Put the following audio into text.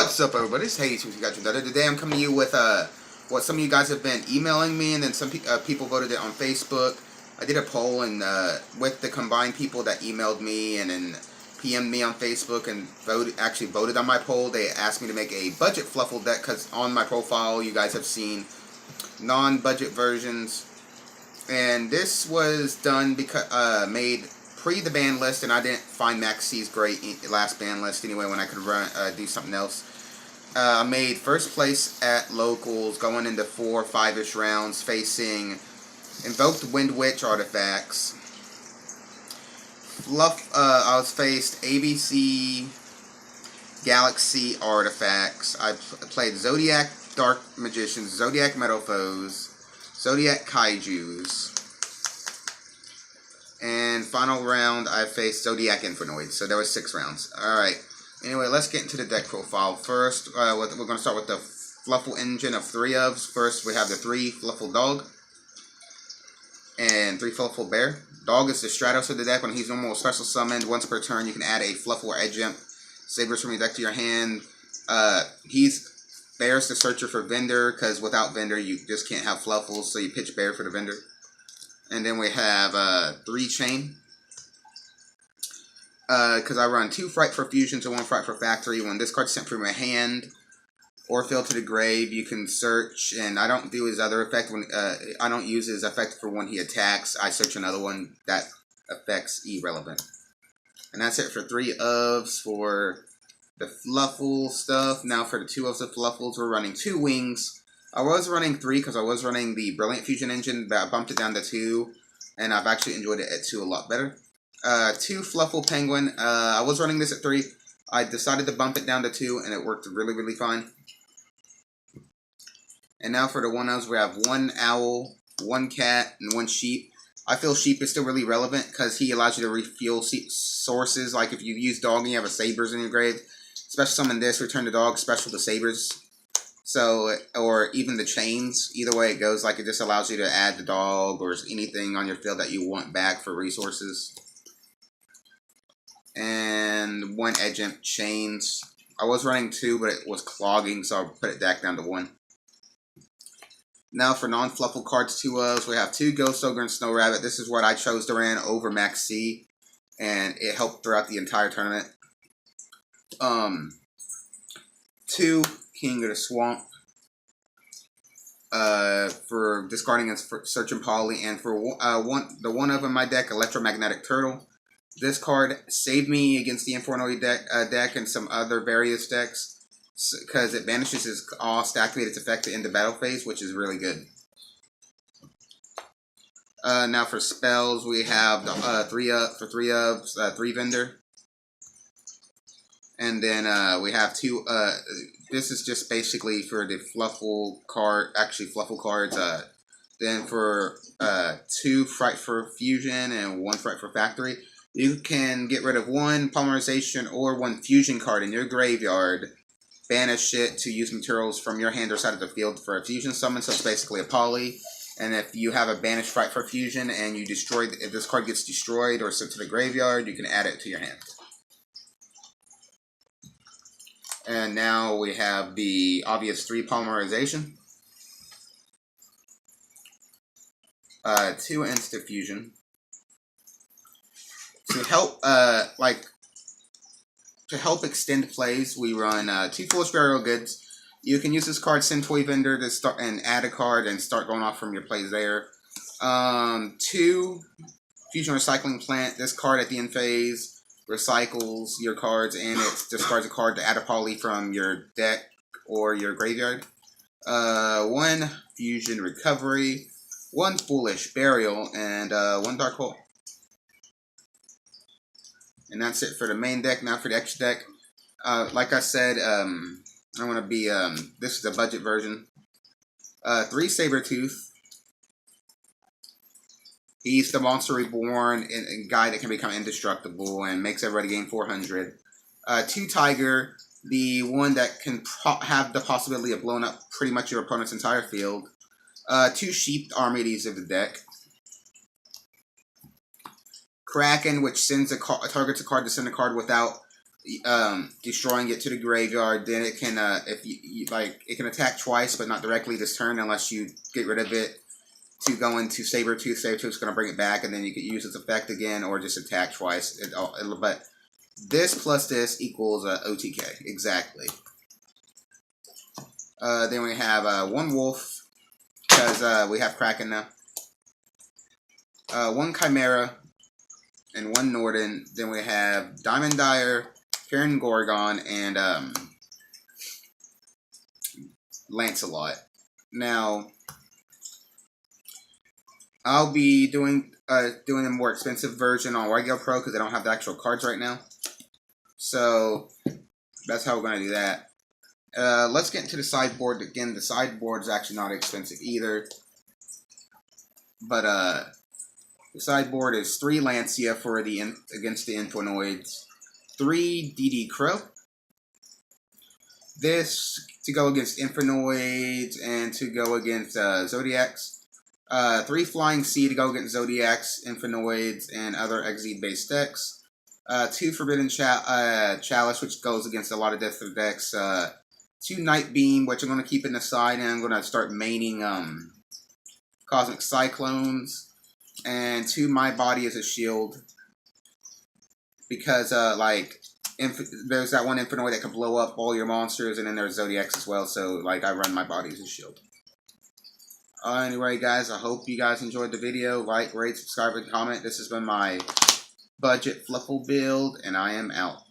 What's up, everybody? It's Hayes with you guys. Today I'm coming to you with what some of you guys have been emailing me, and then some people voted it on Facebook. I did a poll, and with the combined people that emailed me and then PM'd me on Facebook and voted on my poll, they asked me to make a budget Fluffal deck because on my profile you guys have seen non-budget versions, and this was done because made pre the ban list, and I didn't find Max C's great last ban list anyway when I could do something else. I made first place at locals going into 4 or 5-ish rounds facing Invoked Wind Witch artifacts. I was faced ABC Galaxy artifacts. I played Zodiac Dark Magicians, Zodiac Metal Foes, Zodiac Kaijus. And final round, I faced Zodiac Infernoids. So there was 6 rounds. Alright. Anyway, let's get into the deck profile. First, we're going to start with the Fluffal engine of 3 ofs. First, we have the 3 Fluffal Dog and 3 Fluffal Bear. Dog is the Stratos of the deck. When he's normal special summoned, once per turn, you can add a Fluffal or Edge Imp Sabers from your deck to your hand. Bear's the searcher for Vendor, because without Vendor, you just can't have Fluffals, so you pitch Bear for the Vendor. And then we have 3 Chain. Because I run 2 Fright for Fusions and 1 Fright for Factory. When this card's sent from your hand or filled to the grave, you can search. And I don't do his other effect. I don't use his effect for when he attacks. I search another one that affects irrelevant. And that's it for 3 ofs for the Fluffal stuff. Now for the 2 ofs of Fluffals, we're running 2 Wings. I was running 3 because I was running the Brilliant Fusion engine, but I bumped it down to 2, and I've actually enjoyed it at 2 a lot better. 2 Fluffal Penguin. I was running this at 3. I decided to bump it down to 2, and it worked really, really fine. And now for the 1-ofs, we have 1 Owl, 1 Cat, and 1 Sheep. I feel Sheep is still really relevant because he allows you to refuel sources. Like if you use Dog and you have a Sabers in your grave, special summon this, return the Dog, special the Sabers. So, or even the Chains, either way it goes, like it just allows you to add the Dog or anything on your field that you want back for resources. And 1 Edge Imp Chains. I was running 2, but it was clogging, so I put it back down to 1. Now for non-Fluffal cards, 2 ofs, we have 2 Ghost Ogre and Snow Rabbit. This is what I chose to run over Max C, and it helped throughout the entire tournament. 2 King of the Swamp for discarding and Search and Poly, and for the 1 of in my deck, Electromagnetic Turtle. This card saved me against the Infernoid deck and some other various decks because it banishes his cost, activates its effect to end the battle phase, which is really good. Now for spells, we have the 3 ofs, 3 Vendor. And then we have 2. This is just basically for the Fluffal card, Fluffal cards. Then for 2 Fright for Fusion and 1 Fright for Factory, you can get rid of 1 Polymerization or 1 Fusion card in your graveyard, banish it to use materials from your hand or side of the field for a Fusion summon. So it's basically a Poly. And if you have a banished Fright for Fusion and you if this card gets destroyed or sent to the graveyard, you can add it to your hand. And now we have the obvious 3 Polymerization, 2 Instant Fusion. To help extend plays, we run 2 Foolish Burial Goods. You can use this card, send Toy Vendor to start and add a card and start going off from your plays there. 2 Fusion Recycling Plant. This card at the end phase recycles your cards, and it discards a card to add a Poly from your deck or your graveyard. 1 Fusion Recovery, 1 Foolish Burial, and 1 Dark Hole. And that's it for the main deck. Now for the extra deck, like I said, I'm gonna be this is the budget version. 3 Sabertooth. He's the Monster Reborn and guy that can become indestructible and makes everybody gain 400. 2 Tiger, the one that can have the possibility of blowing up pretty much your opponent's entire field. 2 Sheep, Armades of the deck. Kraken, which sends targets a card to send a card without destroying it to the graveyard. Then it can, if you like, it can attack twice, but not directly this turn unless you get rid of it to go into Sabertooth. Sabertooth's going to bring it back, and then you can use its effect again, or just attack twice. But this plus this equals OTK, exactly. Then we have one Wolf, because we have Kraken now. One Chimera, and one Norden. Then we have Diamond Dyer, Karen Gorgon, and Lancelot. Now, I'll be doing a more expensive version on Regular Pro because I don't have the actual cards right now. So that's how we're going to do that. Let's get into the sideboard. Again, the sideboard is actually not expensive either. But the sideboard is 3 Lancia for the against the Infernoids, 3 DD Crow. This to go against Infernoids and to go against Zodiacs. 3 Flying Sea to go against Zodiacs, Infernoids, and other Exceed-based decks. 2 Forbidden Chalice, which goes against a lot of different decks. 2 Night Beam, which I'm going to keep in the side, and I'm going to start maining Cosmic Cyclones. And 2 My Body as a Shield. Because, there's that one Infernoid that can blow up all your monsters, and then there's Zodiacs as well, so, I run My Body as a shield. Anyway, guys, I hope you guys enjoyed the video. Like, rate, subscribe, and comment. This has been my budget Fluffal build, and I am out.